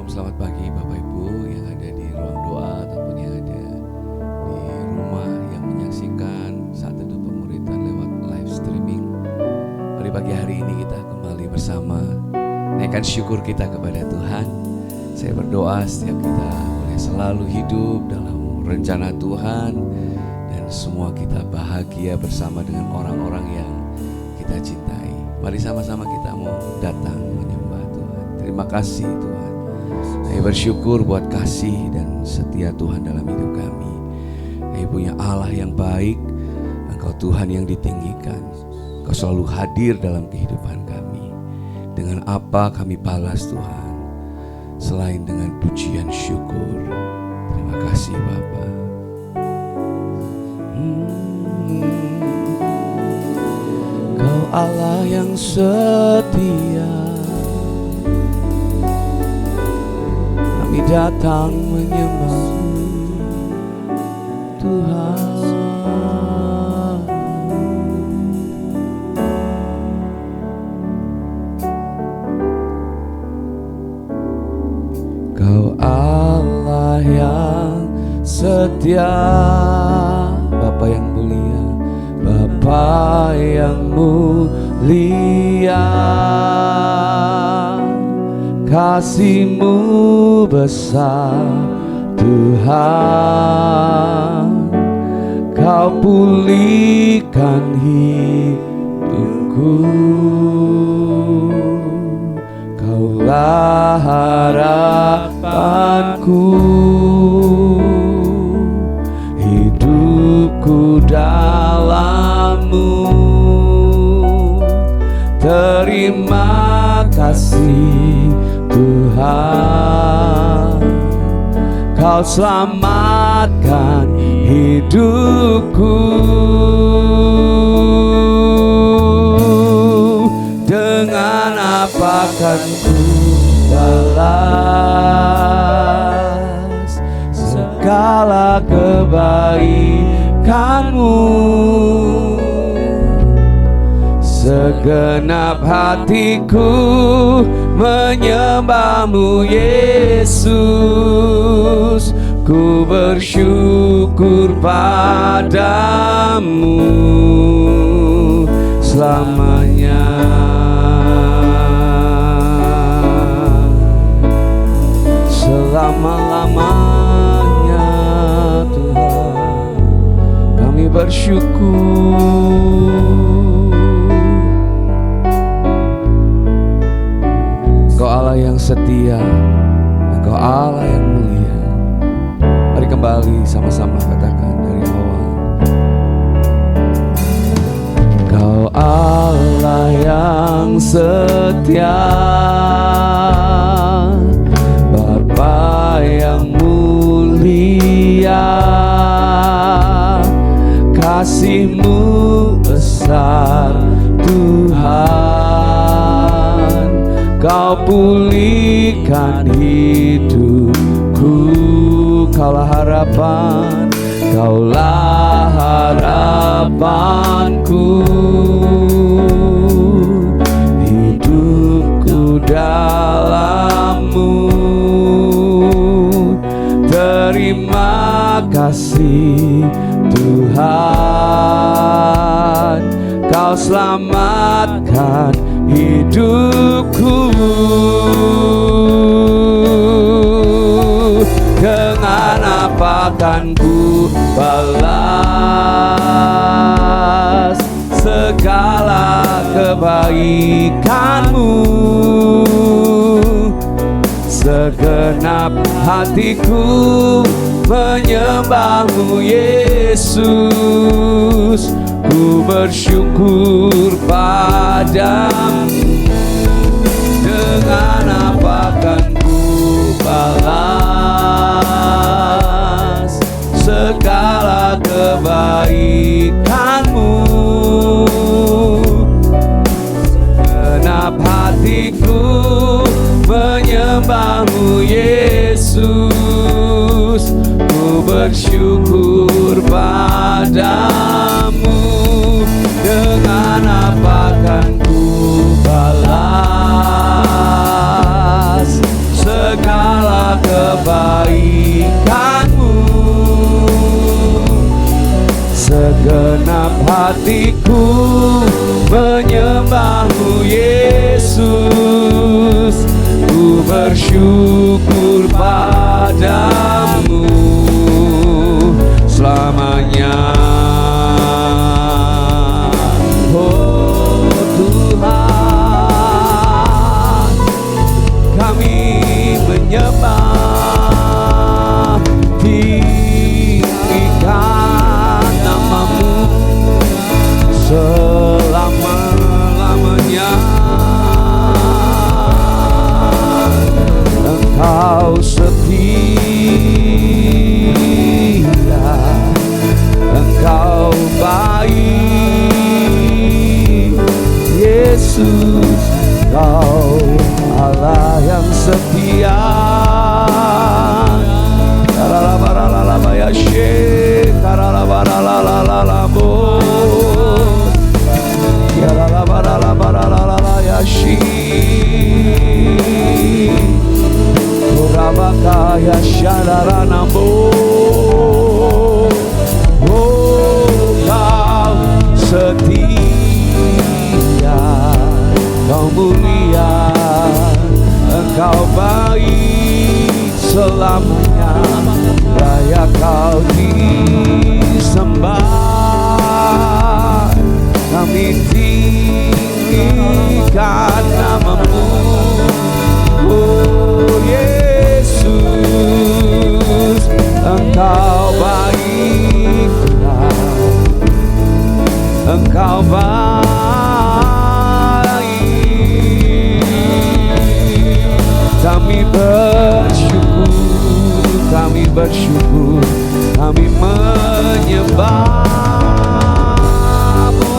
Shalom, selamat pagi Bapak Ibu yang ada di ruang doa ataupun yang ada di rumah yang menyaksikan saat teduh pemuritan lewat live streaming. Mari pagi hari ini kita kembali bersama naikkan syukur kita kepada Tuhan. Saya berdoa setiap kita boleh selalu hidup dalam rencana Tuhan dan semua kita bahagia bersama dengan orang-orang yang kita cintai. Mari sama-sama kita mau datang menyembah Tuhan. Terima kasih Tuhan. Saya bersyukur buat kasih dan setia Tuhan dalam hidup kami. Kami punya Allah yang baik. Engkau Tuhan yang ditinggikan. Engkau selalu hadir dalam kehidupan kami. Dengan apa kami balas Tuhan selain dengan pujian syukur. Terima kasih Bapa. Kau Allah yang setia, kami datang menyembah Tuhan. Kau Allah yang setia, Bapa yang mulia, Bapa yang mulia, kasih-Mu besar Tuhan. Kau pulihkan hidupku, Kaulah harapanku, hidupku dalam-Mu. Terima kasih Tuhan, Kau selamatkan hidupku. Dengan apa kan ku balas segala kebaikan-Mu? Segenap hatiku menyembah-Mu Yesus. Ku bersyukur padamu selamanya. Selama-lamanya Tuhan kami bersyukur. Engkau Allah yang setia, Engkau Allah yang mulia. Mari kembali sama-sama katakan dari awal. Engkau Allah yang setia, Bapa yang mulia, kasih-Mu besar Tuhan. Kau pulihkan hidupku, Kaulah harapan, Kaulah harapanku, hidupku dalam-Mu. Terima kasih Tuhan, Kau selamatkan hidupku. Dengan apa kan ku balas segala kebaikan-Mu? Segenap hatiku menyembah-Mu Yesus. Ku bersyukur padamu. Dengan apa kan ku balas segala kebaikan-Mu? Segenap hatiku menyembah-Mu Yesus. Ku bersyukur padamu. Dengan apa kan ku balas segala bersyukur padamu selamanya. Oh Tuhan, kami menyembah, tinggikan namamu selama-lamanya. Engkau setia, Engkau baik, Yesus, Kau Allah yang setia. Kaya syadara nambo, oh Kau setia, Kau mulia, Engkau baik selamanya. Raya Kau disembah, kami tinggikan namamu. Oh Yesus, Engkau baik Tuhan, Engkau baik. Kami bersyukur, kami bersyukur, kami menyembah-Mu.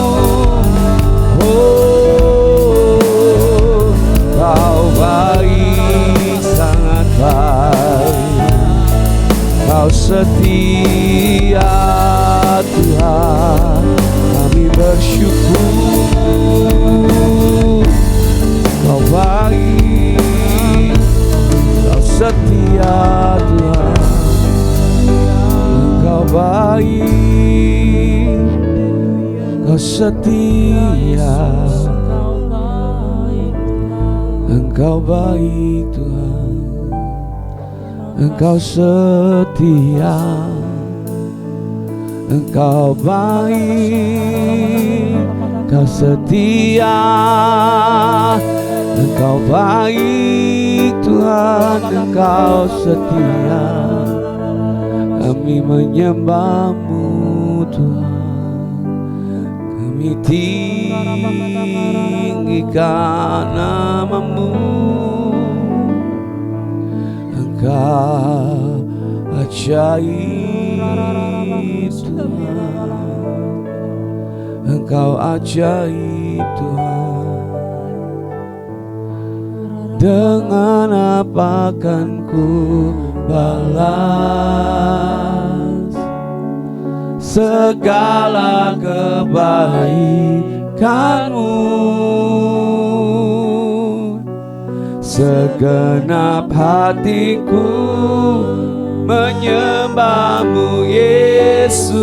Oh, Kau baik, sangat baik, Kau setia Tuhan. Kami bersyukur, Kau baik, Kau setia Tuhan. Engkau baik, Kau setia, Engkau baik Tuhan. Engkau setia, Engkau baik, Kau setia, Engkau baik Tuhan, Engkau setia. Kami menyembah-Mu Tuhan, kami tinggikan nama-Mu. Engkau ajaib Tuhan, Engkau ajaib Tuhan. Dengan apa kan ku balas segala kebaikan-Mu? Segenap hatiku menyembah-Mu Yesus.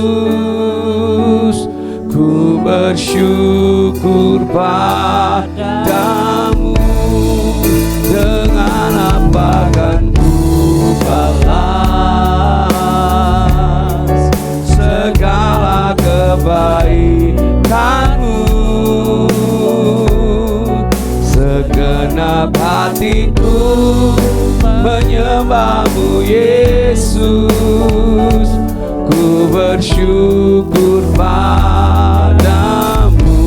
Ku bersyukur padamu. Dengan apa kan ku balas segala kebaikan-Mu? Segenap hatiku menyembah-Mu Yesus. Ku bersyukur padamu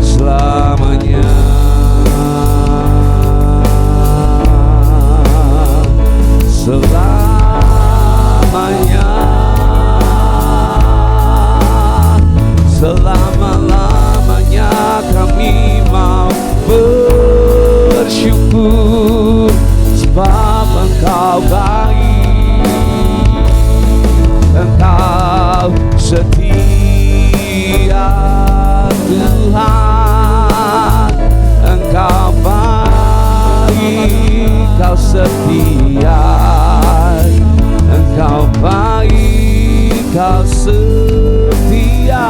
selamanya. Selamanya, selama-lamanya kami mau bersyukur, sebab Engkau baik, Engkau setia Tuhan. Engkau baik, Kau setia, Engkau baik, Kau setia.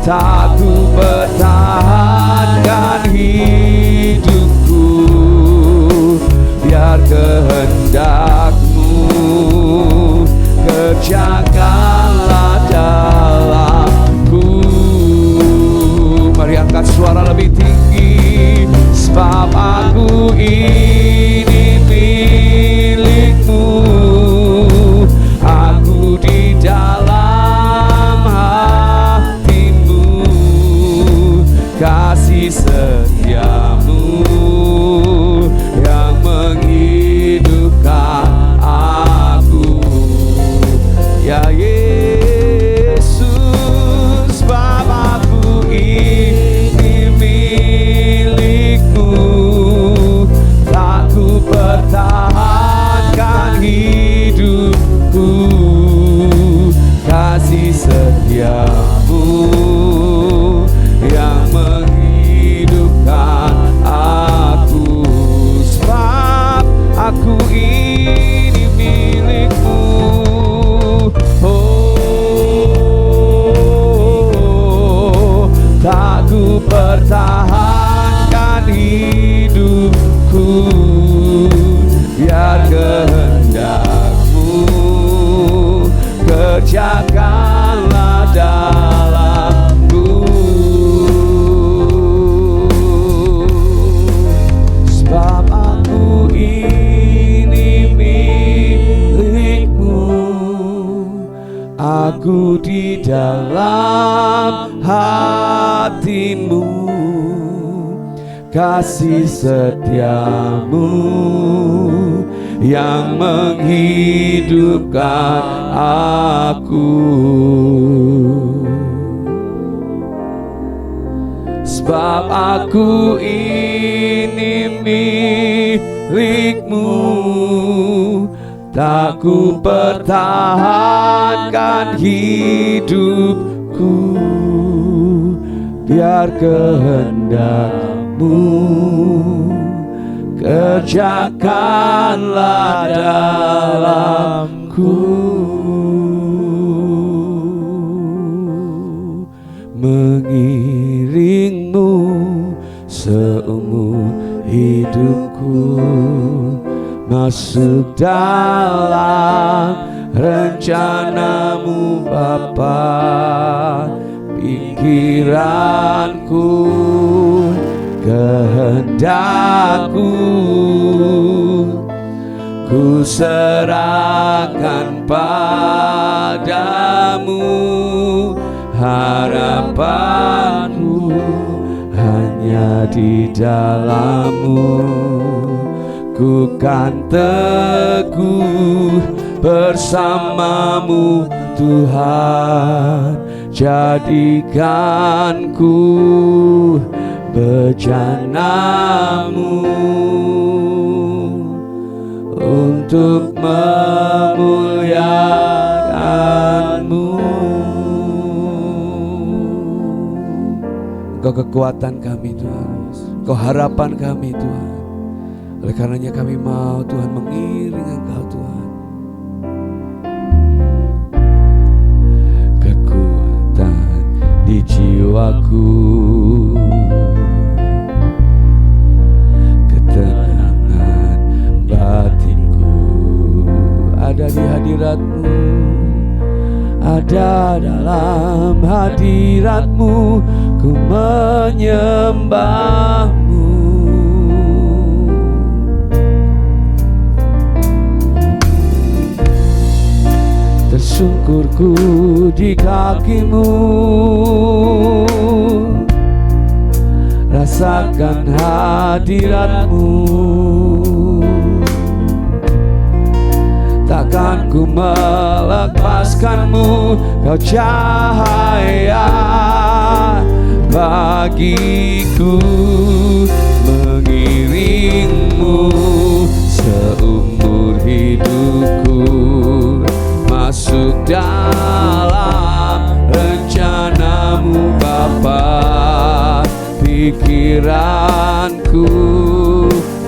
tak ku pertahankan hidupku, biar kehendak-Mu kerjakanlah dalamku. Mari angkat suara lebih tinggi. Sebab aku ini milik-Mu, aku di dalam hati-Mu, kasih setia-Mu yang menghidupkan aku. Ya Yesus, sebab aku ini milik-Mu, tak ku pertahankan hidupku, kasih setia-Mu yang menghidupkan aku. Sebab aku ini milik-Mu, oh, tak ku pertahankan hidupku, biar kehendak-Mu kerjakanlah dalamku. Sebab aku ini milik-Mu, aku di dalam hati-Mu, kasih setia-Mu yang menghidupkan aku. Sebab aku ini milik-Mu, tak ku pertahankan hidupku, biar kehendak-Mu kerjakanlah dalamku. Mengiring-Mu seumur hidupku, masuk dalam rencana-Mu Bapa. Pikiranku, kehendakku, ku serahkan padamu. Harapanku hanya di dalam-Mu, ku kan teguh bersama-Mu Tuhan. Jadikanku bejana-Mu untuk memuliakan-Mu. Engkau kekuatan kami Tuhan, Engkau harapan kami Tuhan. Oleh karenanya kami mau Tuhan mengiring Engkau Tuhan. Kekuatan di jiwaku, ketenangan batinku ada di hadirat-Mu, ada dalam hadirat-Mu, ku menyembah-Mu. Tersungkurku di kaki-Mu, rasakan hadirat-Mu. Takkan ku melepaskan-Mu, Kau cahaya bagiku. Mengiring-Mu seumur hidupku, masuk dalam rencana-Mu Bapa. Pikiranku,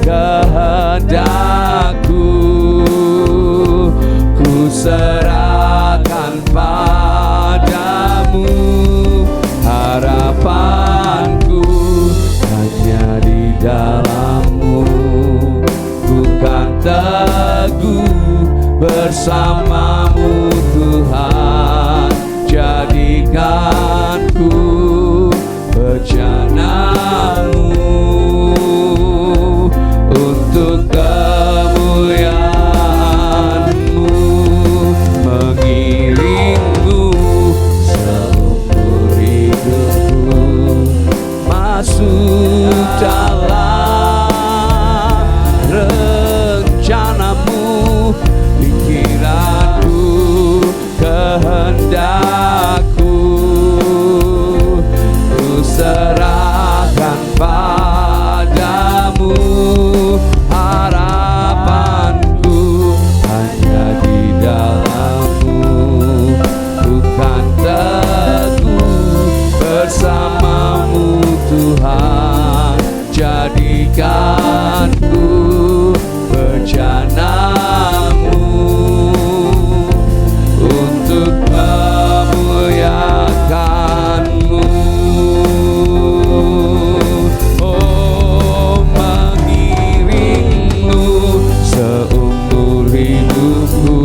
kehendakku, ku serahkan padamu. bersamamu Tuhan, jadikanku bejanamu untuk kemuliaan-Mu, mengiringmu seumur hidupku, masuk dalam rencana-Mu, pikiranku, kehendakku, ku serahkan padamu. Harapanku hanya di dalam-Mu, bukan teguh bersamamu Tuhan, jadikanku bejanamu untuk memuliakan-Mu. Oh, mengiringmu seumur hidupku,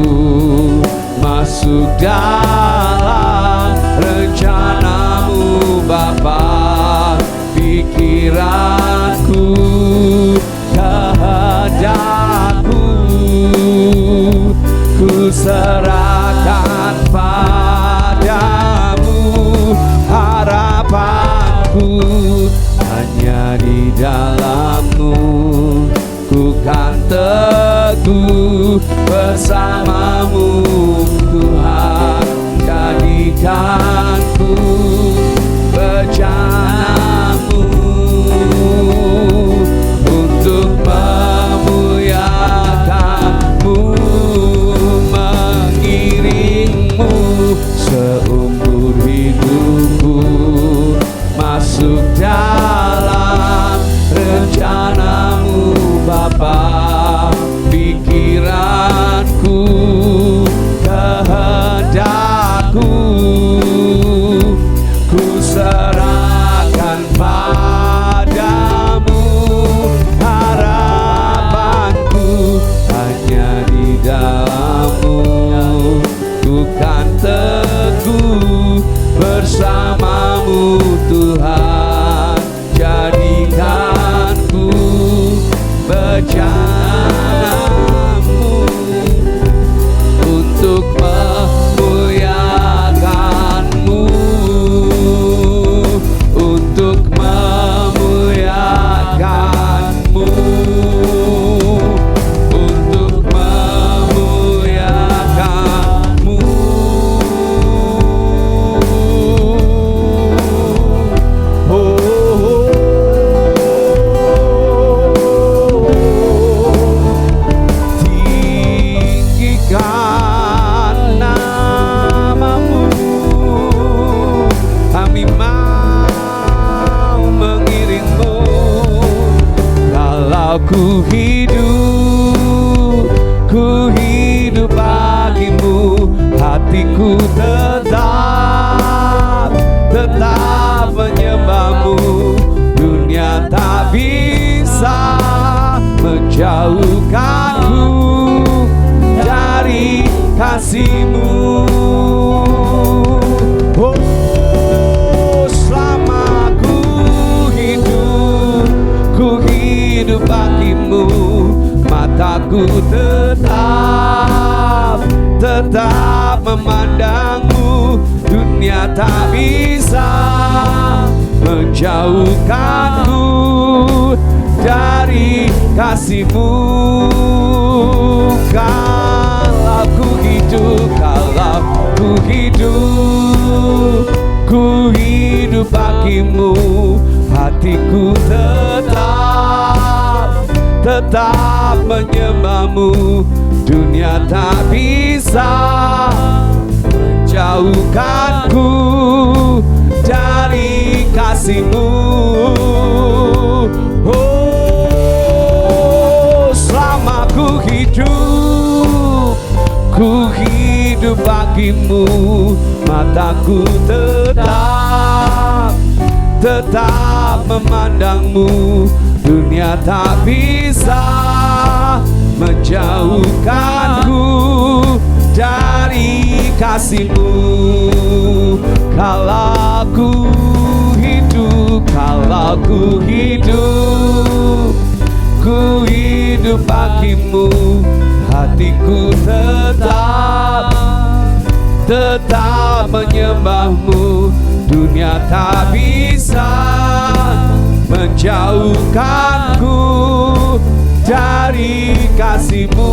masuk dalam rencana-Mu Bapa, pikiranku, kehendakku, ku serahkan padamu. Harapanku hanya di dalam-Mu, ku kan teguh bersamamu Tuhan, jadikanku bejanamu untuk memuliakan-Mu, mengiringmu seumur hidupku, masuk dalam rencana-Mu Bapa, pikiranku, kehendakku, ku serahkan padamu. Harapanku hanya di dalam-Mu, ku kan teguh bersamamu Tuhan, jadikanku bejanamu untuk memuliakan-Mu, untuk memuliakan-Mu, untuk memuliakan-Mu. Tinggikan nama-Mu, kami mau mengiring-Mu. Kalau ku hidup bagimu, hatiku tetap menyembah-Mu. Dunia tak bisa menjauhkanku dari kasih-Mu. Oh, selama ku hidup bagimu, mataku tetap memandang-Mu. Dunia tak bisa menjauhkanku dari kasih-Mu. Kalau ku hidup bagimu, hatiku tetap menyembah-Mu. Dunia tak bisa menjauhkanku dari kasih-Mu. Oh, selama ku hidup bagimu, mataku tetap memandang-Mu. Dunia tak bisa menjauhkanku dari kasih-Mu. Kalau ku hidup bagimu, hatiku tetap menyembah-Mu. Dunia tak bisa menjauhkanku dari kasih-Mu.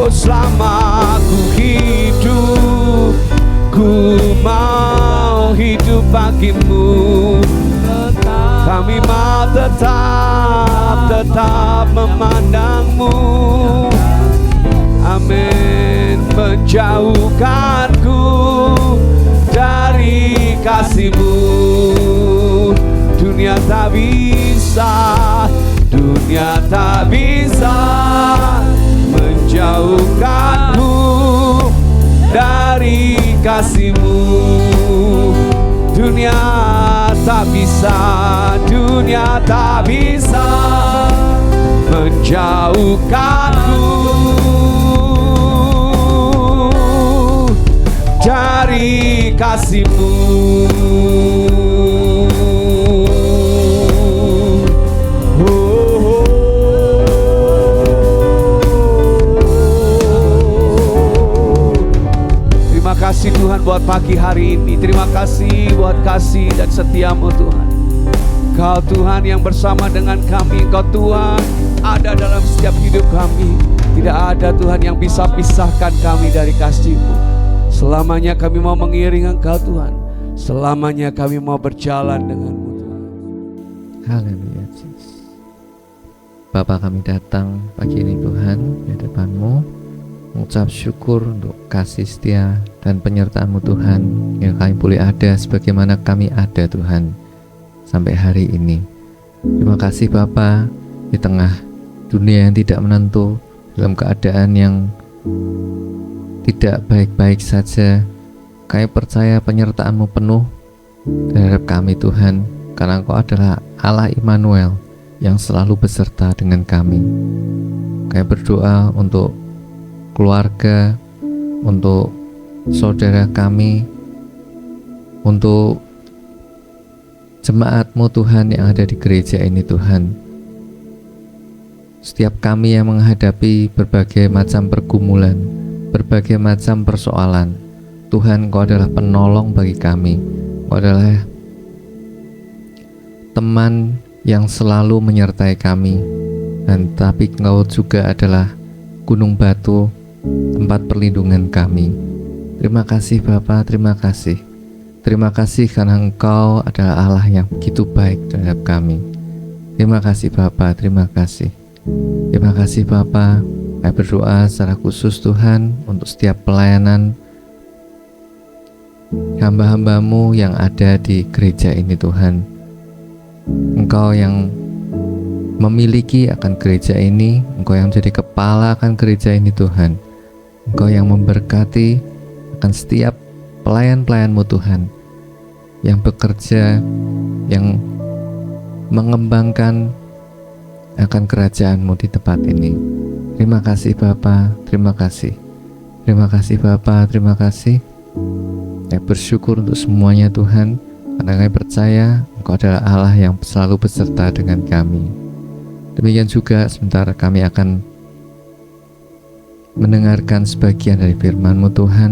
Selama ku hidup, ku mau hidup bagimu. Kami mau tetap memandang-Mu. Amin. Menjauhkanku dari kasih-Mu. Dunia tak bisa menjauhkanku dari kasih-Mu. Dunia tak bisa menjauhkanku dari kasih-Mu. Terima kasih Tuhan buat pagi hari ini. Terima kasih buat kasih dan setia-Mu Tuhan. Engkau Tuhan yang bersama dengan kami. Engkau Tuhan ada dalam setiap hidup kami. Tidak ada Tuhan yang bisa pisahkan kami dari kasih-Mu. Selamanya kami mau mengiring Engkau Tuhan. Selamanya kami mau berjalan dengan-Mu Tuhan. Haleluya Yesus. Bapa, kami datang pagi ini Tuhan di hadapan-Mu, mengucap syukur untuk kasih setia dan penyertaan-Mu Tuhan, yang kami boleh ada sebagaimana kami ada Tuhan sampai hari ini. Terima kasih Bapa, di tengah dunia yang tidak menentu, dalam keadaan yang tidak baik-baik saja, kami percaya penyertaan-Mu penuh terhadap kami Tuhan, karena Engkau adalah Allah Immanuel yang selalu beserta dengan kami. Kami berdoa untuk keluarga, untuk saudara kami, untuk jemaat-Mu Tuhan yang ada di gereja ini Tuhan. Setiap kami yang menghadapi berbagai macam pergumulan, berbagai macam persoalan, Tuhan, Engkau adalah penolong bagi kami. Engkau adalah teman yang selalu menyertai kami, dan tapi Engkau juga adalah gunung batu, tempat perlindungan kami. Terima kasih Bapa, terima kasih. Terima kasih karena Engkau adalah Allah yang begitu baik terhadap kami. Terima kasih Bapa, terima kasih. Terima kasih Bapa. Saya berdoa secara khusus Tuhan untuk setiap pelayanan hamba-hamba-Mu yang ada di gereja ini Tuhan. Engkau yang memiliki akan gereja ini, Engkau yang menjadi kepala akan gereja ini Tuhan. Engkau yang memberkati akan setiap pelayan-pelayan-Mu Tuhan, yang bekerja, yang mengembangkan akan kerajaan-Mu di tempat ini. Terima kasih Bapa, terima kasih. Terima kasih Bapa, terima kasih. Saya bersyukur untuk semuanya Tuhan, karena kami percaya Engkau adalah Allah yang selalu beserta dengan kami. Demikian juga sebentar kami akan mendengarkan sebagian dari firman-Mu Tuhan.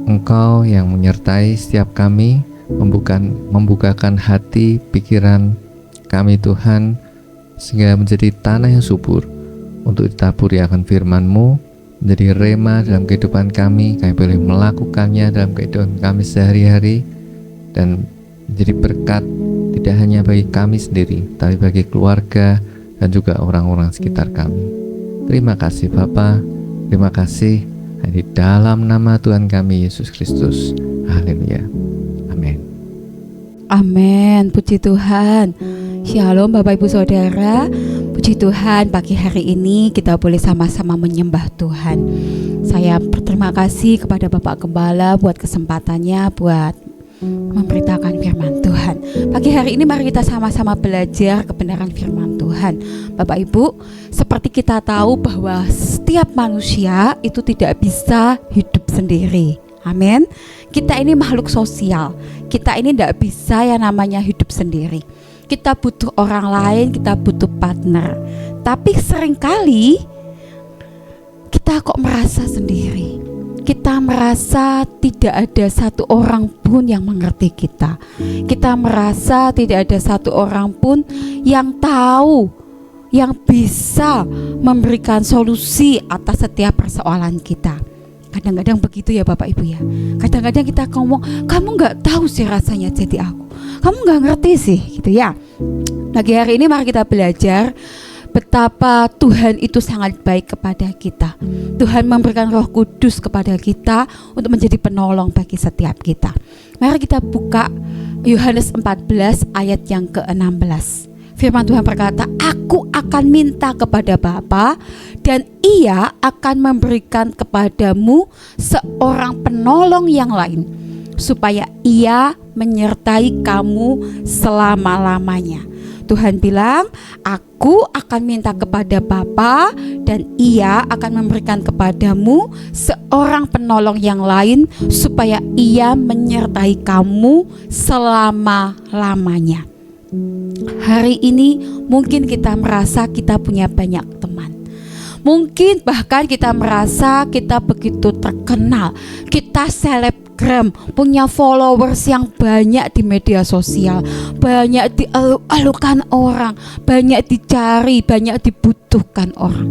Engkau yang menyertai setiap kami, membukakan hati, pikiran kami Tuhan, sehingga menjadi tanah yang subur untuk ditaburi akan firman-Mu, menjadi rema dalam kehidupan kami boleh melakukannya dalam kehidupan kami sehari-hari, dan menjadi berkat tidak hanya bagi kami sendiri, tapi bagi keluarga dan juga orang-orang sekitar kami. Terima kasih Bapa, terima kasih di dalam nama Tuhan kami Yesus Kristus. Haleluya. Amin. Amin. Puji Tuhan. Shalom Bapak Ibu Saudara. Puji Tuhan, pagi hari ini kita boleh sama-sama menyembah Tuhan. Saya berterima kasih kepada Bapak Gembala buat kesempatannya buat memberitakan firman Tuhan. Pagi hari ini mari kita sama-sama belajar kebenaran firman Tuhan. Bapak Ibu, seperti kita tahu bahwa setiap manusia itu tidak bisa hidup sendiri. Amin. Kita ini makhluk sosial. Kita ini tidak bisa yang namanya hidup sendiri. Kita butuh orang lain, kita butuh partner. Tapi seringkali kita kok merasa sendiri. Kita merasa tidak ada satu orang pun yang mengerti kita. Kita merasa tidak ada satu orang pun yang tahu, yang bisa memberikan solusi atas setiap persoalan kita. Kadang-kadang begitu ya Bapak Ibu ya. Kadang-kadang kita ngomong, kamu gak tahu sih rasanya jadi aku, kamu gak ngerti sih gitu ya. Pagi hari ini mari kita belajar betapa Tuhan itu sangat baik kepada kita. Tuhan memberikan Roh Kudus kepada kita untuk menjadi penolong bagi setiap kita. Mari kita buka Yohanes 14 ayat yang ke-16. Firman Tuhan berkata, aku akan minta kepada Bapa dan Ia akan memberikan kepadamu seorang penolong yang lain, supaya Ia menyertai kamu selama-lamanya. Tuhan bilang, aku akan minta kepada Bapa dan Ia akan memberikan kepadamu seorang penolong yang lain, supaya Ia menyertai kamu selama-lamanya. Hari ini mungkin kita merasa kita punya banyak teman. Mungkin bahkan kita merasa kita begitu terkenal, kita selebgram, punya followers yang banyak di media sosial, banyak dialu-alukan orang, banyak dicari, banyak dibutuhkan orang.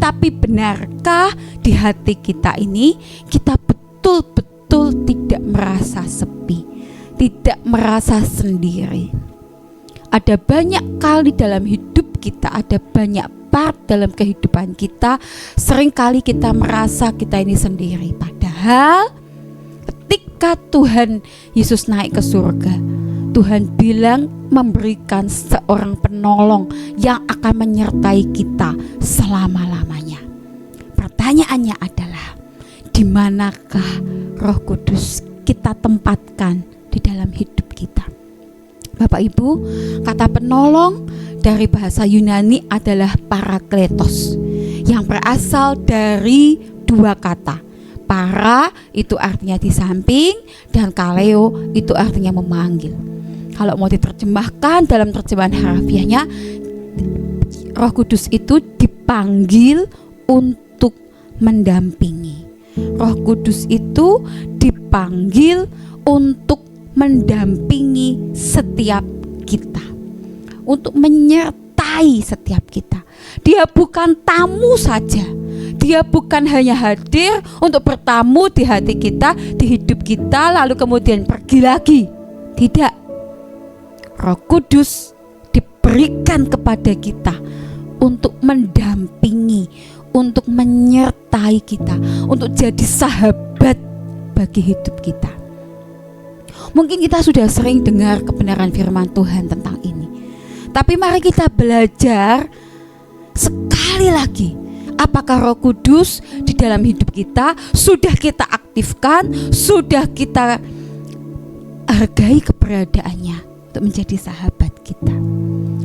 Tapi benarkah di hati kita ini kita betul-betul tidak merasa sepi, tidak merasa sendiri? Ada banyak kali dalam hidup kita, ada banyak part dalam kehidupan kita, seringkali kita merasa kita ini sendiri. Padahal ketika Tuhan Yesus naik ke surga, Tuhan bilang memberikan seorang penolong yang akan menyertai kita selama-lamanya. Pertanyaannya adalah, di manakah Roh Kudus kita tempatkan di dalam hidup kita? Bapak Ibu, kata penolong dari bahasa Yunani adalah parakletos, yang berasal dari dua kata. Para itu artinya di samping, dan kaleo itu artinya memanggil. Kalau mau diterjemahkan dalam terjemahan harfiahnya, Roh Kudus itu dipanggil untuk mendampingi. Roh Kudus itu dipanggil untuk mendampingi setiap kita, untuk menyertai setiap kita. Dia bukan tamu saja, dia bukan hanya hadir untuk bertamu di hati kita, di hidup kita, lalu kemudian pergi lagi. Tidak. Roh Kudus diberikan kepada kita untuk mendampingi, untuk menyertai kita, untuk jadi sahabat bagi hidup kita. Mungkin kita sudah sering dengar kebenaran firman Tuhan tentang ini, tapi mari kita belajar sekali lagi. Apakah Roh Kudus di dalam hidup kita sudah kita aktifkan, sudah kita hargai keberadaannya untuk menjadi sahabat kita?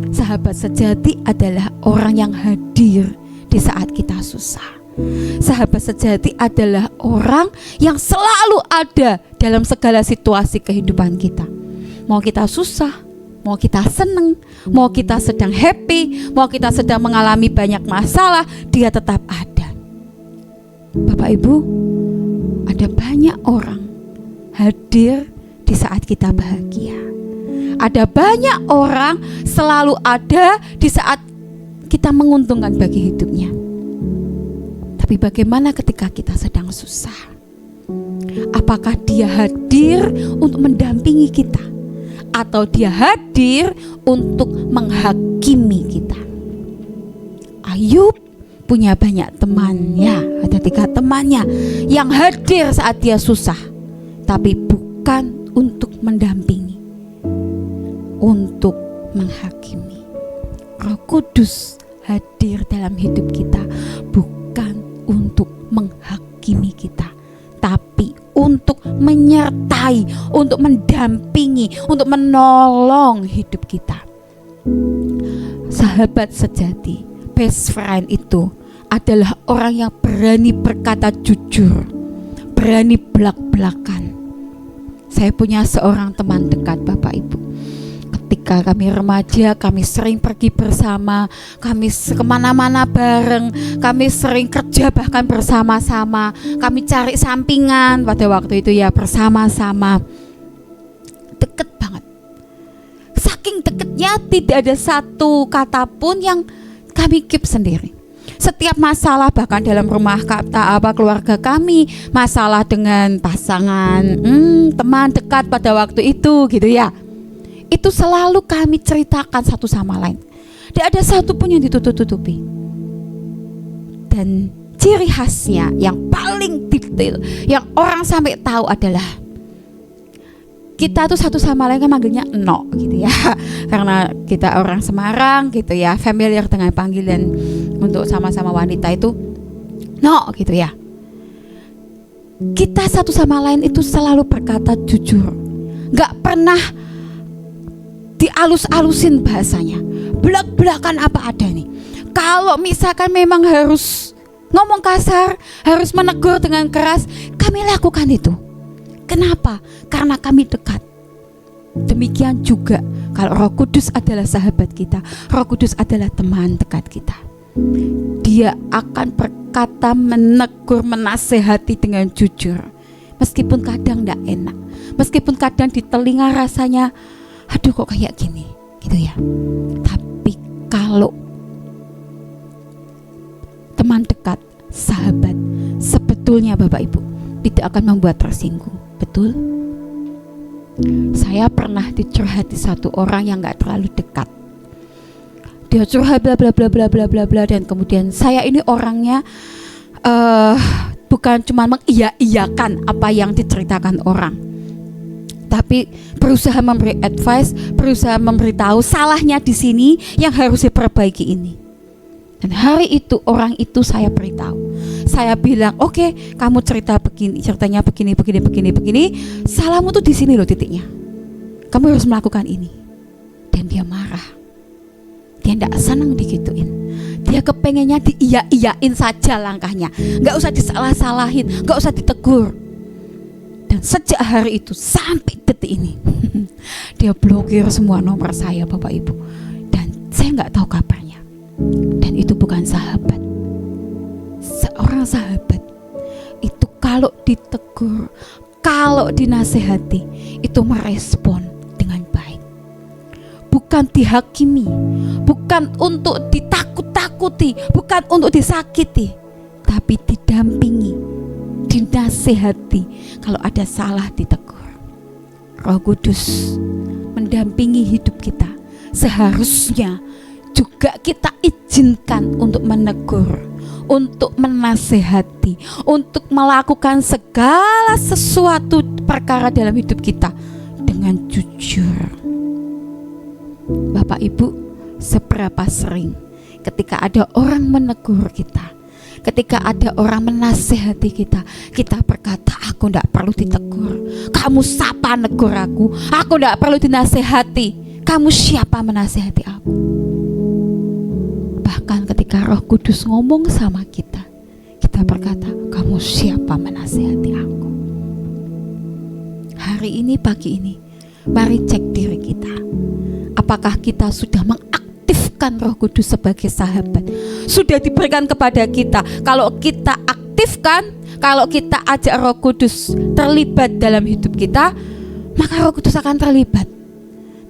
Sahabat sejati adalah orang yang hadir di saat kita susah. Sahabat sejati adalah orang yang selalu ada dalam segala situasi kehidupan kita. Mau kita susah, mau kita seneng, mau kita sedang happy, mau kita sedang mengalami banyak masalah, dia tetap ada. Bapak Ibu, ada banyak orang hadir di saat kita bahagia. Ada banyak orang selalu ada di saat kita menguntungkan bagi hidupnya. Tapi bagaimana ketika kita sedang susah? Apakah dia hadir untuk mendampingi kita, atau dia hadir untuk menghakimi kita? Ayub punya banyak temannya, ada 3 temannya yang hadir saat dia susah, tapi bukan untuk mendampingi, untuk menghakimi. Roh Kudus hadir dalam hidup kita bukan untuk menghakimi kita, tapi untuk menyertai, untuk mendampingi mendampingi, untuk menolong hidup kita. Sahabat sejati, best friend itu adalah orang yang berani berkata jujur, berani belak-belakan. Saya punya seorang teman dekat, Bapak Ibu. Ketika kami remaja, kami sering pergi bersama, kami kemana-mana bareng, kami sering kerja bahkan bersama-sama, kami cari sampingan pada waktu itu ya bersama-sama. Deket banget. Saking deketnya tidak ada satu kata pun yang kami keep sendiri. Setiap masalah bahkan dalam rumah keluarga kami, masalah dengan pasangan, teman dekat pada waktu itu gitu ya, itu selalu kami ceritakan satu sama lain. Tidak ada satu pun yang ditutup-tutupi. Dan ciri khasnya yang paling detail, yang orang sampai tahu adalah kita tuh satu sama lain kan manggilnya No gitu ya. Karena kita orang Semarang gitu ya, familiar dengan panggilan untuk sama-sama wanita itu No gitu ya. Kita satu sama lain itu selalu berkata jujur, gak pernah dialus-alusin bahasanya, belak-belakan apa ada nih. Kalau misalkan memang harus ngomong kasar, harus menegur dengan keras, kami lakukan itu. Kenapa? Karena kami dekat. Demikian juga kalau Roh Kudus adalah sahabat kita, Roh Kudus adalah teman dekat kita. Dia akan berkata, menegur, menasehati dengan jujur. Meskipun kadang tidak enak, meskipun kadang di telinga rasanya, aduh kok kayak gini, gitu ya. Tapi kalau teman dekat, sahabat, sebetulnya Bapak Ibu tidak akan membuat tersinggung. Betul? Saya pernah dicurhati satu orang yang gak terlalu dekat. Dia curhat bla bla bla bla bla bla bla, dan kemudian saya ini orangnya bukan cuma mengiya-iyakan apa yang diceritakan orang, tapi berusaha memberi advice, berusaha memberitahu salahnya di sini yang harus diperbaiki ini. Dan hari itu orang itu saya beritahu, saya bilang, oke, kamu ceritanya begini, salahmu tuh di sini loh titiknya, kamu harus melakukan ini. Dan dia marah, dia tidak senang digituin, dia kepengennya diiya-iyain saja langkahnya, nggak usah disalah-salahin, nggak usah ditegur. Dan sejak hari itu sampai detik ini dia blokir semua nomor saya, Bapak Ibu, dan saya nggak tahu kabarnya. Dan itu bukan sahabat. Seorang sahabat itu kalau ditegur, kalau dinasehati, itu merespon dengan baik. Bukan dihakimi, bukan untuk ditakut-takuti, bukan untuk disakiti, tapi didampingi, dinasehati. Kalau ada salah ditegur. Roh Kudus mendampingi hidup kita. Seharusnya juga kita izinkan untuk menegur, untuk menasehati, untuk melakukan segala sesuatu perkara dalam hidup kita dengan jujur. Bapak Ibu, seberapa sering ketika ada orang menegur kita, ketika ada orang menasehati kita, kita berkata, aku tidak perlu ditegur, kamu siapa negur aku tidak perlu dinasehati, kamu siapa menasehati aku. Bahkan ketika Roh Kudus ngomong sama kita, kita berkata, kamu siapa menasehati aku. Hari ini, pagi ini, mari cek diri kita. Apakah kita sudah mengaktifkan Roh Kudus sebagai sahabat? Sudah diberikan kepada kita. Kalau kita aktifkan, kalau kita ajak Roh Kudus terlibat dalam hidup kita, maka Roh Kudus akan terlibat.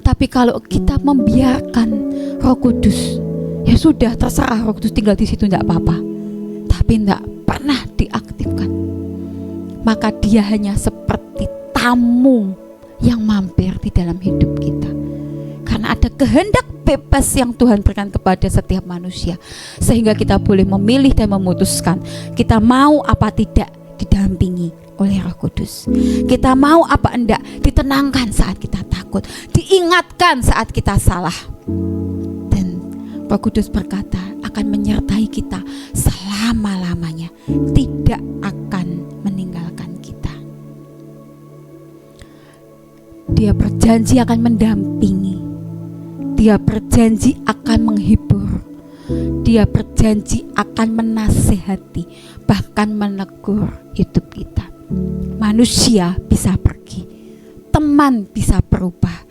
Tapi kalau kita membiarkan Roh Kudus, ya sudah, terserah Roh Kudus tinggal di situ, tidak apa-apa, tapi tidak pernah diaktifkan, maka dia hanya seperti tamu yang mampir di dalam hidup kita. Karena ada kehendak bebas yang Tuhan berikan kepada setiap manusia, sehingga kita boleh memilih dan memutuskan kita mau apa tidak didampingi oleh Roh Kudus. Kita mau apa enggak ditenangkan saat kita takut, diingatkan saat kita salah. Dan Roh Kudus berkata akan menyertai kita selama-lamanya, tidak akan meninggalkan kita. Dia berjanji akan mendampingi. Dia berjanji akan menghibur. Dia berjanji akan menasehati, bahkan menegur hidup kita. Manusia bisa pergi, teman bisa berubah,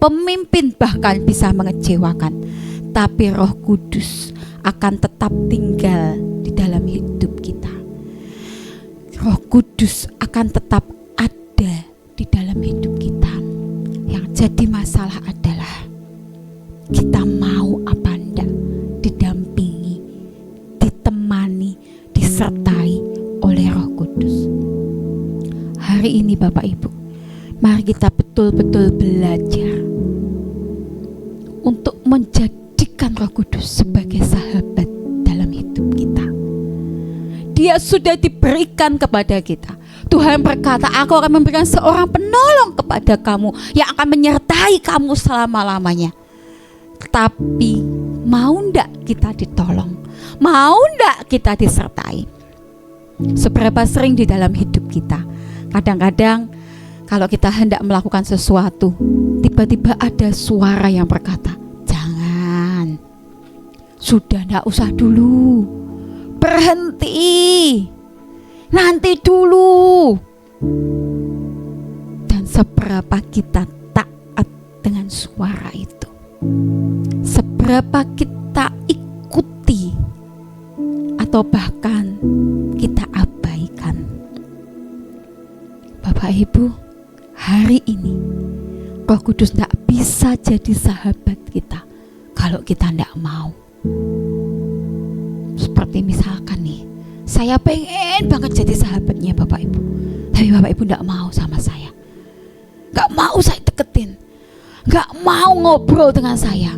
pemimpin bahkan bisa mengecewakan, tapi Roh Kudus akan tetap tinggal di dalam hidup kita. Roh Kudus akan tetap ada di dalam hidup kita. Yang jadi masalah adalah kita mau apa enggak didampingi, ditemani, disertai oleh Roh Kudus. Hari ini Bapak Ibu, mari kita betul-betul belajar untuk menjadikan Roh Kudus sebagai sahabat dalam hidup kita. Dia sudah diberikan kepada kita. Tuhan berkata, aku akan memberikan seorang penolong kepada kamu yang akan menyertai kamu selama-lamanya. Tapi mau ndak kita ditolong? Mau ndak kita disertai? Seberapa sering di dalam hidup kita, kadang-kadang kalau kita hendak melakukan sesuatu, tiba-tiba ada suara yang berkata, jangan, sudah ndak usah dulu, berhenti, nanti dulu. Dan seberapa kita taat dengan suara itu, seberapa kita ikuti, atau bahkan kita abaikan. Bapak Ibu, hari ini Roh Kudus tidak bisa jadi sahabat kita kalau kita tidak mau. Seperti misalkan nih, saya pengen banget jadi sahabatnya Bapak Ibu, tapi Bapak Ibu tidak mau sama saya, gak mau saya deketin, gak mau ngobrol dengan saya,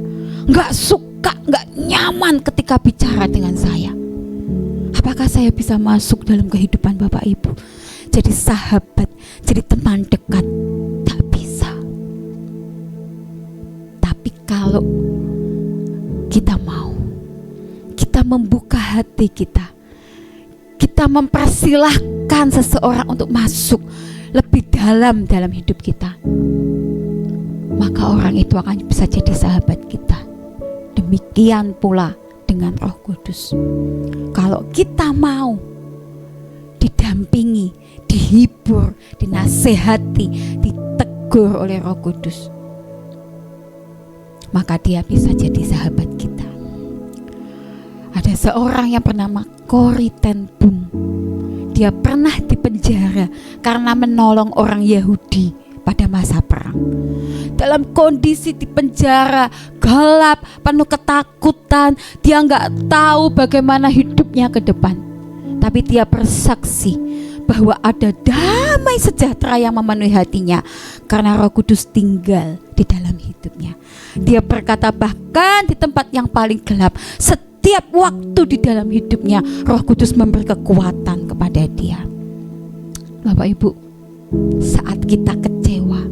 gak suka, gak nyaman ketika bicara dengan saya. Apakah saya bisa masuk dalam kehidupan Bapak Ibu, jadi sahabat, jadi teman dekat? Tak bisa. Tapi kalau kita mau, kita membuka hati kita, kita mempersilahkan seseorang untuk masuk lebih dalam hidup kita, maka orang itu akan bisa jadi sahabat kita. Demikian pula dengan Roh Kudus. Kalau kita mau didampingi, dihibur, dinasehati, ditegur oleh Roh Kudus, maka dia bisa jadi sahabat kita. Ada seorang yang bernama Corrie ten Boom. Dia pernah dipenjara karena menolong orang Yahudi pada masa perang. Dalam kondisi di penjara, gelap, penuh ketakutan, dia nggak tahu bagaimana hidupnya ke depan. Tapi dia bersaksi bahwa ada damai sejahtera yang memenuhi hatinya karena Roh Kudus tinggal di dalam hidupnya. Dia berkata bahkan di tempat yang paling gelap, setiap waktu di dalam hidupnya Roh Kudus memberi kekuatan kepada dia. Bapak Ibu, saat kita kecewa,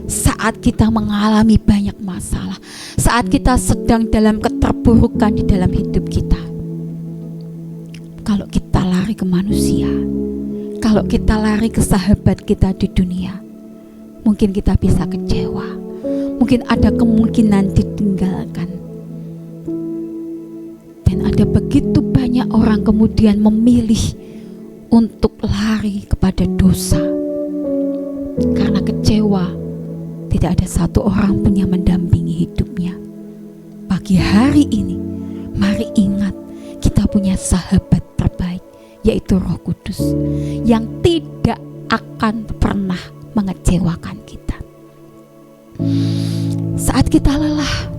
saat kita mengalami banyak masalah, saat kita sedang dalam keterpurukan di dalam hidup kita, kalau kita lari ke manusia, kalau kita lari ke sahabat kita di dunia, mungkin kita bisa kecewa, mungkin ada kemungkinan ditinggalkan. Dan ada begitu banyak orang kemudian memilih untuk lari kepada dosa karena kecewa, tidak ada satu orang pun yang mendampingi hidupnya. Pagi hari ini, mari ingat, kita punya sahabat terbaik, yaitu Roh Kudus, yang tidak akan pernah mengecewakan kita. Saat kita lelah,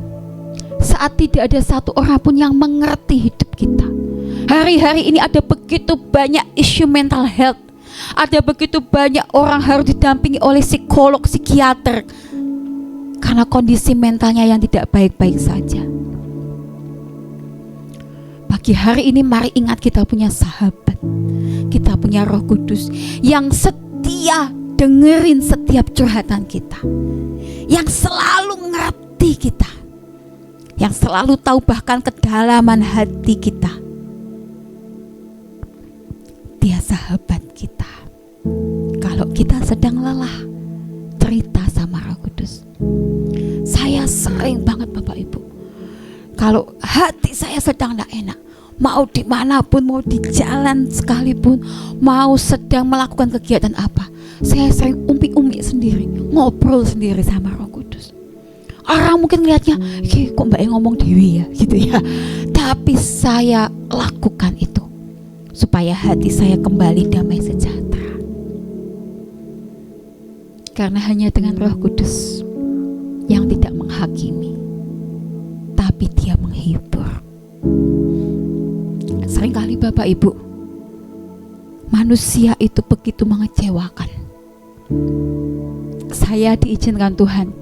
saat tidak ada satu orang pun yang mengerti hidup kita. Hari-hari ini ada begitu banyak isu mental health, ada begitu banyak orang harus didampingi oleh psikolog, psikiater, karena kondisi mentalnya yang tidak baik-baik saja. Pagi hari ini mari ingat, kita punya sahabat, kita punya Roh Kudus yang setia dengerin setiap curhatan kita, yang selalu ngerti kita, yang selalu tahu bahkan kedalaman hati kita. Dia sahabat kita. Kalau kita sedang lelah, cerita sama Roh Kudus. Saya sering banget Bapak Ibu, kalau hati saya sedang tidak enak, mau dimanapun, mau di jalan sekalipun, mau sedang melakukan kegiatan apa, saya sering umi-umi sendiri, ngobrol sendiri sama Roh Kudus. Orang mungkin lihatnya, kok Mbak ngomong dewi ya gitu ya. Tapi saya lakukan itu supaya hati saya kembali damai sejahtera. Karena hanya dengan Roh Kudus yang tidak menghakimi, tapi Dia menghibur. Seringkali Bapak Ibu, manusia itu begitu mengecewakan. Saya diizinkan Tuhan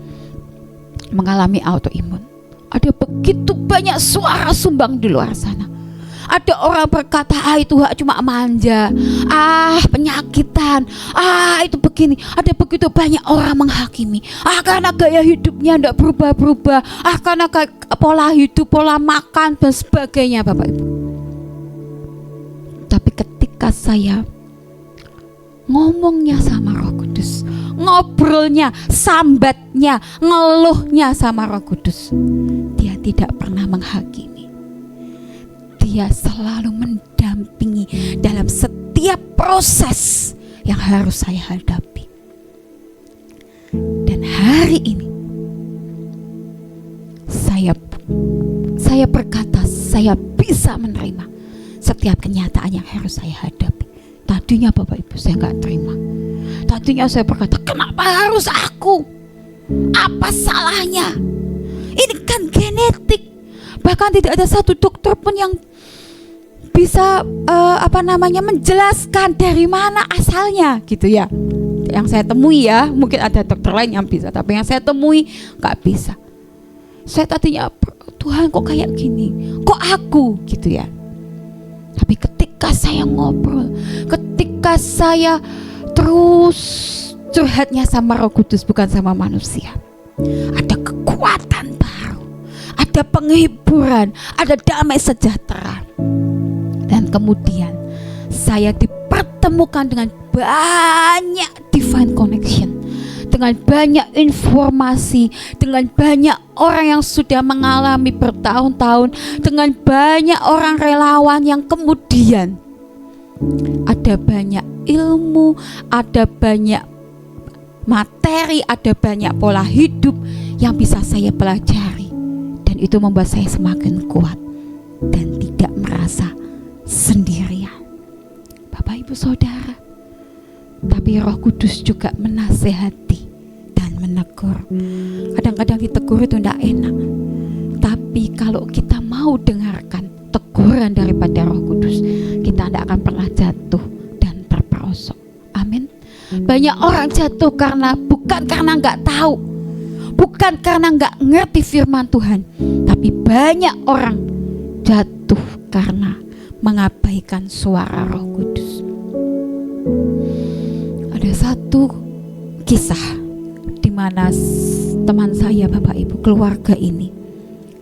mengalami autoimun. Ada begitu banyak suara sumbang di luar sana. Ada orang berkata, itu cuma manja, penyakitan, itu begini. Ada begitu banyak orang menghakimi. Karena gaya hidupnya tidak berubah-berubah, karena pola hidup, pola makan dan sebagainya Bapak Ibu. Tapi ketika saya ngomongnya sama Roh Kudus, ngobrolnya, sambatnya, ngeluhnya sama Roh Kudus, Dia tidak pernah menghakimi. Dia selalu mendampingi dalam setiap proses yang harus saya hadapi. Dan hari ini saya berkata, saya bisa menerima setiap kenyataan yang harus saya hadapi. Tadinya Bapak Ibu saya nggak terima. Tadinya saya berkata, kenapa harus aku? Apa salahnya? Ini kan genetik. Bahkan tidak ada satu dokter pun yang bisa menjelaskan dari mana asalnya gitu ya. Yang saya temui ya, mungkin ada dokter lain yang bisa, tapi yang saya temui nggak bisa. Saya tadinya, Tuhan kok kayak gini? Kok aku gitu ya? Tapi ketika saya ngobrol, ketika saya terus curhatnya sama Roh Kudus, bukan sama manusia, ada kekuatan baru, ada penghiburan, ada damai sejahtera. Dan kemudian saya dipertemukan dengan banyak divine connection, dengan banyak informasi, dengan banyak orang yang sudah mengalami bertahun-tahun, dengan banyak orang relawan yang kemudian ada banyak ilmu, ada banyak materi, ada banyak pola hidup yang bisa saya pelajari. Dan itu membuat saya semakin kuat dan tidak merasa sendirian. Bapak Ibu Saudara, tapi Roh Kudus juga menasehati dan menegur. Kadang-kadang ditegur itu tidak enak, tapi kalau kita mau dengarkan teguran daripada Roh Kudus, kita tidak akan pernah jatuh dan terperosok. Amin. Banyak orang jatuh bukan karena nggak tahu, bukan karena nggak ngerti firman Tuhan, tapi banyak orang jatuh karena mengabaikan suara Roh Kudus. Ada satu kisah di mana teman saya, Bapak Ibu, keluarga ini,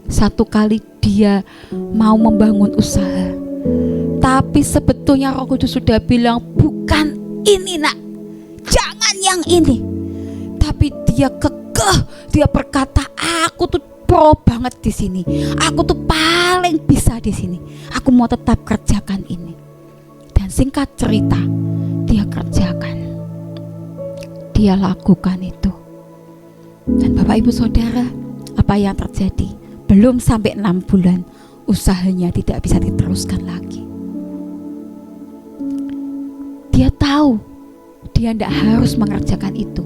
satu kali dia mau membangun usaha, tapi sebetulnya Roh Kudus sudah bilang, bukan ini nak, jangan yang ini. Tapi dia kekeh, dia berkata, aku tuh pro banget di sini, aku tuh paling bisa di sini, aku mau tetap kerjakan ini. Dan singkat cerita, dia kerjakan, dia lakukan itu. Dan Bapak Ibu Saudara, apa yang terjadi? Belum sampai 6 bulan, usahanya tidak bisa diteruskan lagi. Dia tahu dia tidak harus mengerjakan itu.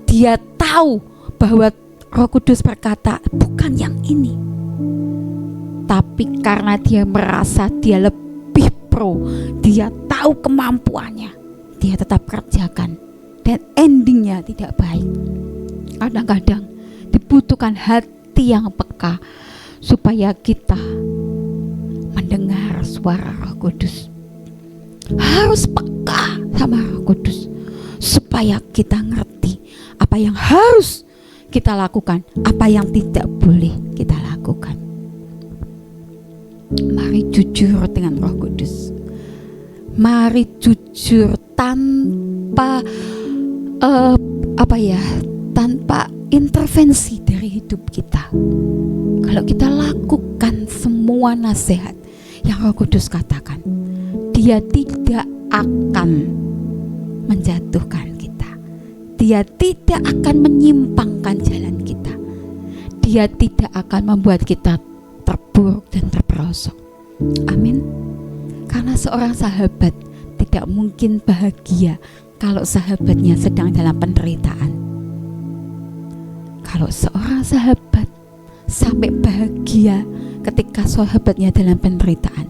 Dia tahu bahwa Roh Kudus berkata, bukan yang ini. Tapi karena dia merasa dia lebih pro, dia tahu kemampuannya, dia tetap kerjakan. Dan endingnya tidak baik. Kadang-kadang dibutuhkan hati yang peka supaya kita mendengar suara Roh Kudus. Harus peka sama Roh Kudus supaya kita ngerti apa yang harus kita lakukan, apa yang tidak boleh kita lakukan. Mari jujur dengan Roh Kudus. Mari jujur tanpa tanpa intervensi dari hidup kita. Kalau kita lakukan semua nasihat yang Roh Kudus katakan, Dia tidak akan menjatuhkan kita. Dia tidak akan menyimpangkan jalan kita. Dia tidak akan membuat kita terpuruk dan terperosok. Amin. Karena seorang sahabat tidak mungkin bahagia kalau sahabatnya sedang dalam penderitaan. Kalau seorang sahabat sampai bahagia ketika sahabatnya dalam penderitaan,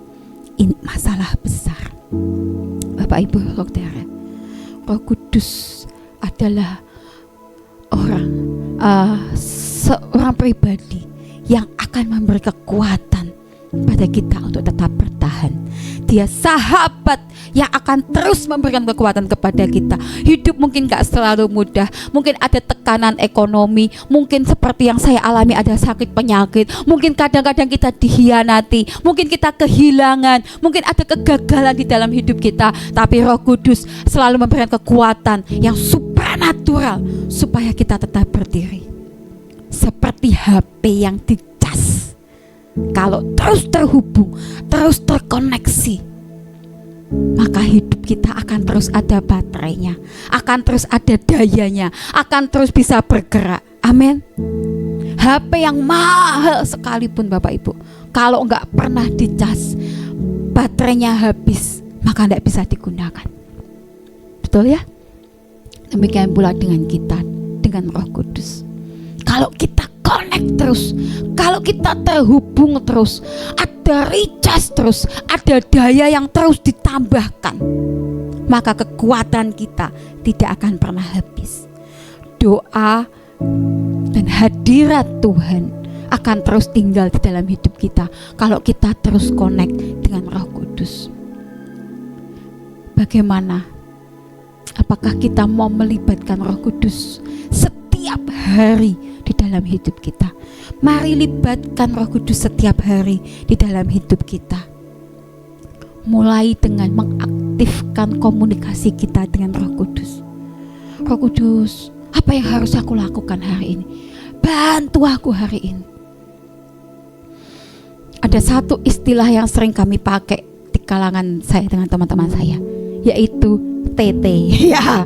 ini masalah besar. Bapak Ibu Saudara, Roh Kudus adalah seorang pribadi yang akan memberi kekuatan pada kita untuk tetap bertahan. Dia sahabat yang akan terus memberikan kekuatan kepada kita. Hidup mungkin gak selalu mudah, mungkin ada tekanan ekonomi, mungkin seperti yang saya alami ada sakit penyakit, mungkin kadang-kadang kita dikhianati, mungkin kita kehilangan, mungkin ada kegagalan di dalam hidup kita. Tapi Roh Kudus selalu memberikan kekuatan yang supranatural supaya kita tetap berdiri. Seperti HP yang dicas, kalau terus terhubung, terus terkoneksi, maka hidup kita akan terus ada baterainya, akan terus ada dayanya, akan terus bisa bergerak. Amin. HP yang mahal sekalipun Bapak Ibu, kalau enggak pernah dicas, baterainya habis, maka enggak bisa digunakan. Betul ya? Demikian pula dengan kita, dengan Roh Kudus. Kalau kita connect terus, kalau kita terhubung terus, ada recharge terus, ada daya yang terus ditambahkan, maka kekuatan kita tidak akan pernah habis. Doa dan hadirat Tuhan akan terus tinggal di dalam hidup kita kalau kita terus connect dengan Roh Kudus. Bagaimana? Apakah kita mau melibatkan Roh Kudus setiap hari di dalam hidup kita? Mari libatkan Roh Kudus setiap hari di dalam hidup kita. Mulai dengan mengaktifkan komunikasi kita dengan Roh Kudus. Roh Kudus, apa yang harus aku lakukan hari ini? Bantu aku hari ini. Ada satu istilah yang sering kami pakai di kalangan saya dengan teman-teman saya, yaitu TT. Ya.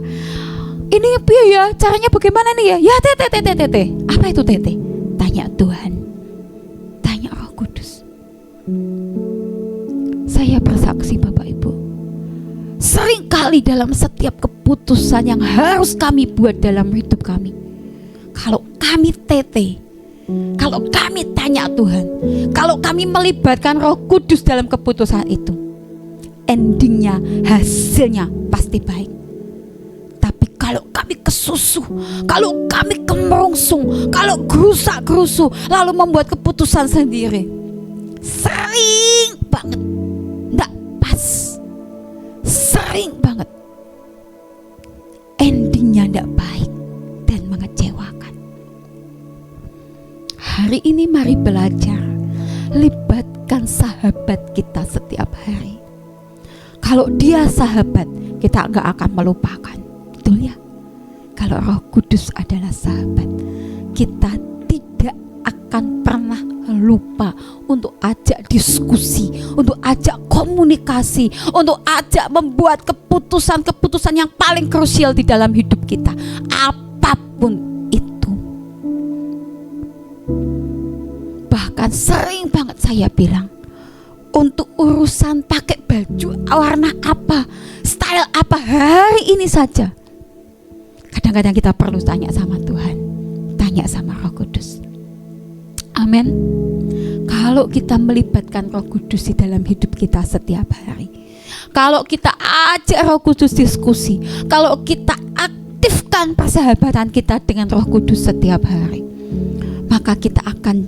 Ini ya, caranya bagaimana nih ya? Ya TT. Apa itu TT? Tanya Tuhan, tanya Roh Kudus. Saya bersaksi Bapak Ibu, seringkali dalam setiap keputusan yang harus kami buat dalam hidup kami, kalau kami TT, kalau kami tanya Tuhan, kalau kami melibatkan Roh Kudus dalam keputusan itu, endingnya, hasilnya pasti baik. Kalau kami kesusu, kalau kami kemerungsung, kalau gerusak-gerusu, lalu membuat keputusan sendiri, sering banget enggak pas, sering banget endingnya enggak baik dan mengecewakan. Hari ini mari belajar, libatkan sahabat kita setiap hari. Kalau dia sahabat, kita enggak akan melupakan. Betul ya? Kalau Roh Kudus adalah sahabat, kita tidak akan pernah lupa untuk ajak diskusi, untuk ajak komunikasi, untuk ajak membuat keputusan-keputusan yang paling krusial di dalam hidup kita, apapun itu. Bahkan sering banget saya bilang, untuk urusan pakai baju warna apa, style apa, hari ini saja kadang-kadang kita perlu tanya sama Tuhan, tanya sama Roh Kudus. Amin. Kalau kita melibatkan Roh Kudus di dalam hidup kita setiap hari, kalau kita ajak Roh Kudus diskusi, kalau kita aktifkan persahabatan kita dengan Roh Kudus setiap hari, maka kita akan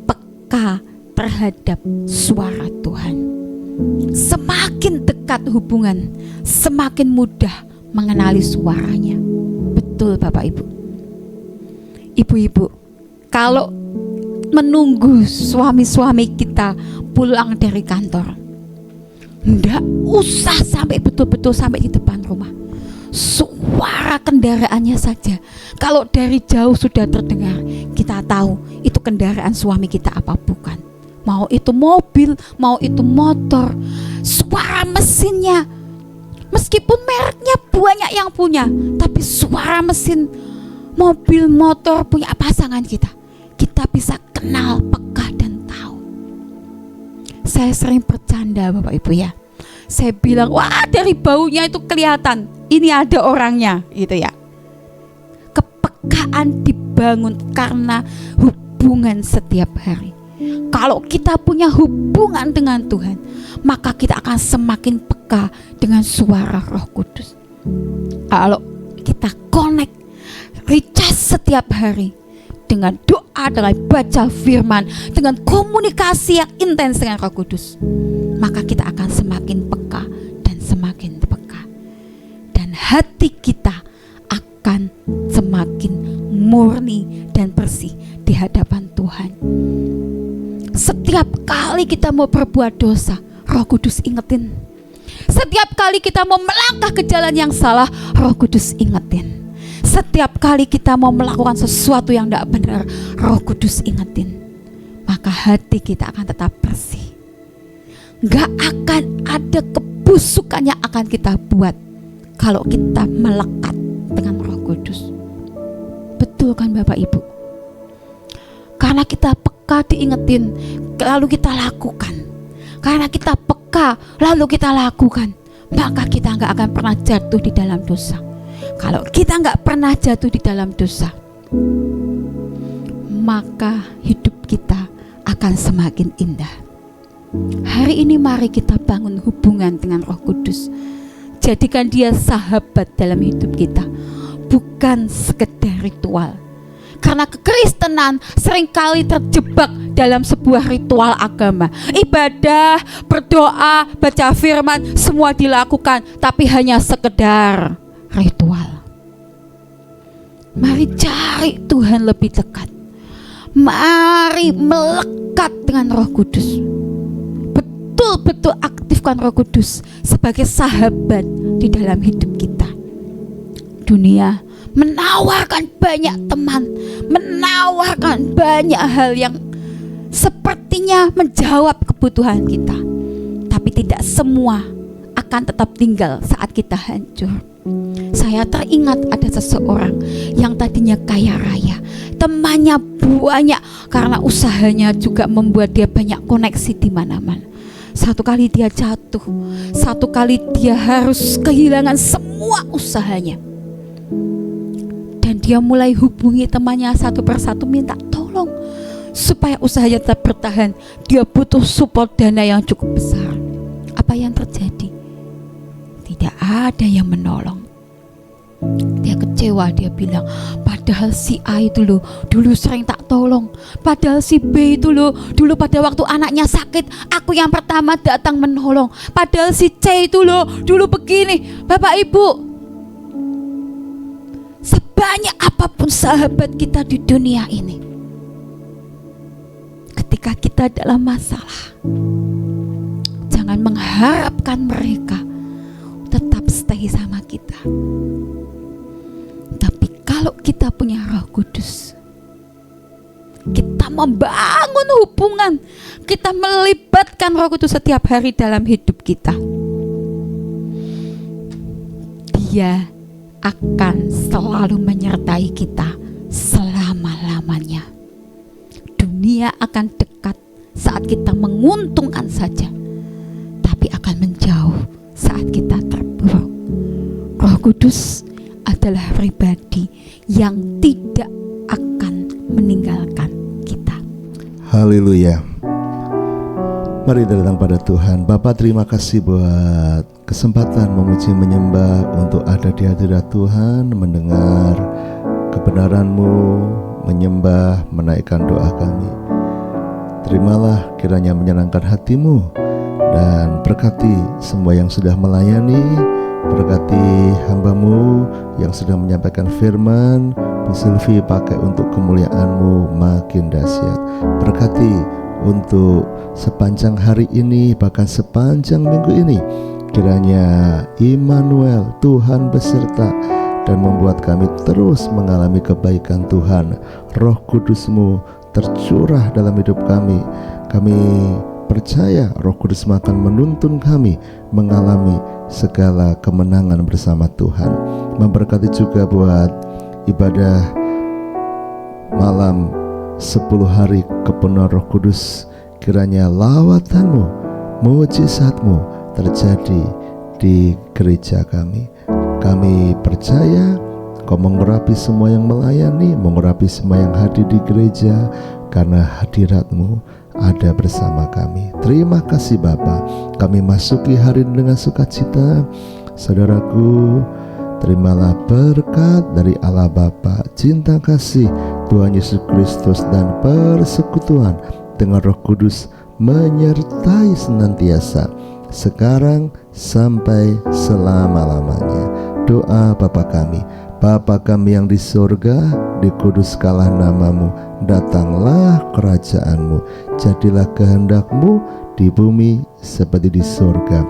peka terhadap suara Tuhan. Semakin dekat hubungan, semakin mudah mengenali suaranya. Betul Bapak Ibu. Ibu-ibu, kalau menunggu suami-suami kita pulang dari kantor, enggak usah sampai betul-betul sampai di depan rumah. suara kendaraannya saja, kalau dari jauh sudah terdengar, kita tahu itu kendaraan suami kita apa bukan. Mau itu mobil, mau itu motor, suara mesinnya, meskipun mereknya banyak yang punya, tapi suara mesin mobil motor punya pasangan kita bisa kenal, peka dan tahu. Saya sering bercanda Bapak Ibu ya, saya bilang, wah dari baunya itu kelihatan ini ada orangnya gitu ya. Kepekaan dibangun karena hubungan setiap hari. Kalau kita punya hubungan dengan Tuhan, maka kita akan semakin peka dengan suara Roh Kudus. Kalau kita connect, recharge setiap hari dengan doa, dengan baca firman, dengan komunikasi yang intens dengan Roh Kudus, maka kita akan semakin peka dan semakin peka. Dan hati kita akan semakin murni dan bersih di hadapan Tuhan. Setiap kali kita mau berbuat dosa, Roh Kudus ingetin. Setiap kali kita mau melangkah ke jalan yang salah, Roh Kudus ingetin. Setiap kali kita mau melakukan sesuatu yang tidak benar, Roh Kudus ingetin. Maka hati kita akan tetap bersih. Gak akan ada kebusukan yang akan kita buat kalau kita melekat dengan Roh Kudus. Betul kan Bapak Ibu? Karena kita peka diingetin, lalu kita lakukan. Karena kita peka, lalu kita lakukan, maka kita gak akan pernah jatuh di dalam dosa. Kalau kita gak pernah jatuh di dalam dosa, maka hidup kita akan semakin indah. Hari ini mari kita bangun hubungan dengan Roh Kudus. Jadikan dia sahabat dalam hidup kita, bukan sekedar ritual. Karena kekristenan seringkali terjebak dalam sebuah ritual agama. Ibadah, berdoa, baca firman, semua dilakukan, tapi hanya sekedar ritual. Mari cari Tuhan lebih dekat. Mari melekat dengan Roh Kudus. Betul-betul aktifkan Roh Kudus sebagai sahabat di dalam hidup kita. Dunia menawarkan banyak teman, menawarkan banyak hal yang sepertinya menjawab kebutuhan kita, tapi tidak semua akan tetap tinggal saat kita hancur. Saya teringat ada seseorang yang tadinya kaya raya, temannya banyak karena usahanya juga membuat dia banyak koneksi di mana-mana. Satu kali dia jatuh, satu kali dia harus kehilangan semua usahanya. Dan dia mulai hubungi temannya satu persatu minta tolong supaya usahanya tetap bertahan. Dia butuh support dana yang cukup besar. Apa yang terjadi? Tidak ada yang menolong. Dia kecewa, dia bilang, padahal si A itu loh dulu sering tak tolong. Padahal si B itu loh dulu pada waktu anaknya sakit, aku yang pertama datang menolong. Padahal si C itu loh dulu begini. Bapak Ibu, sebanyak apapun sahabat kita di dunia ini, ketika kita dalam masalah, jangan mengharapkan mereka tetap stay sama kita. Tapi kalau kita punya Roh Kudus, kita membangun hubungan, kita melibatkan Roh Kudus setiap hari dalam hidup kita, Dia akan selalu menyertai kita selama-lamanya. Dunia akan dekat saat kita menguntungkan saja, tapi akan menjauh saat kita terpuruk. Roh Kudus adalah pribadi yang tidak akan meninggalkan kita. Haleluya. Mari datang pada Tuhan. Bapa, terima kasih buat kesempatan memuji menyembah untuk ada di hadirat Tuhan, mendengar kebenaran-Mu, menyembah, menaikkan doa kami. Terimalah kiranya menyenangkan hati-Mu dan berkati semua yang sudah melayani. Berkati hamba-Mu yang sedang menyampaikan firman, Bu Sylvie pakai untuk kemuliaan-Mu makin dahsyat. Berkati untuk sepanjang hari ini, bahkan sepanjang minggu ini, Kiranya Immanuel, Tuhan beserta, dan membuat kami terus mengalami kebaikan Tuhan. Roh Kudus-Mu tercurah dalam hidup kami. Kami percaya Roh Kudus akan menuntun kami mengalami segala kemenangan bersama Tuhan. Memberkati juga buat ibadah malam 10 hari kepenuhan Roh Kudus. Kiranya lawatan-Mu, mujizat-Mu terjadi di gereja kami. Kami percaya Kau mengurapi semua yang melayani, mengurapi semua yang hadir di gereja, karena hadirat-Mu ada bersama kami. Terima kasih Bapa. Kami masuki hari ini dengan sukacita. Saudaraku, terimalah berkat dari Allah Bapa, cinta kasih Tuhan Yesus Kristus, dan persekutuan dengan Roh Kudus menyertai senantiasa, sekarang sampai selama-lamanya. Doa Bapa kami. Bapa kami yang di surga, dikuduskanlah nama-Mu, datanglah kerajaan-Mu, jadilah kehendak-Mu di bumi seperti di surga.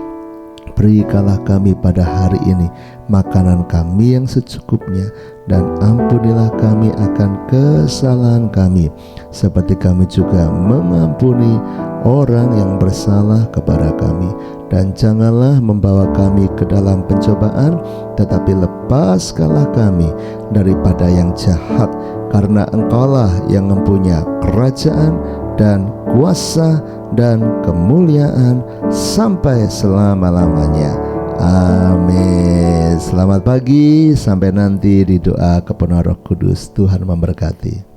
Berikanlah kami pada hari ini makanan kami yang secukupnya, dan ampunilah kami akan kesalahan kami, seperti kami juga mengampuni orang yang bersalah kepada kami. Dan janganlah membawa kami ke dalam pencobaan, tetapi lepaskanlah kami daripada yang jahat, karena Engkaulah yang mempunyai kerajaan dan kuasa dan kemuliaan sampai selama-lamanya. Amin. Selamat pagi, sampai nanti di doa kepenuhan Roh Kudus. Tuhan memberkati.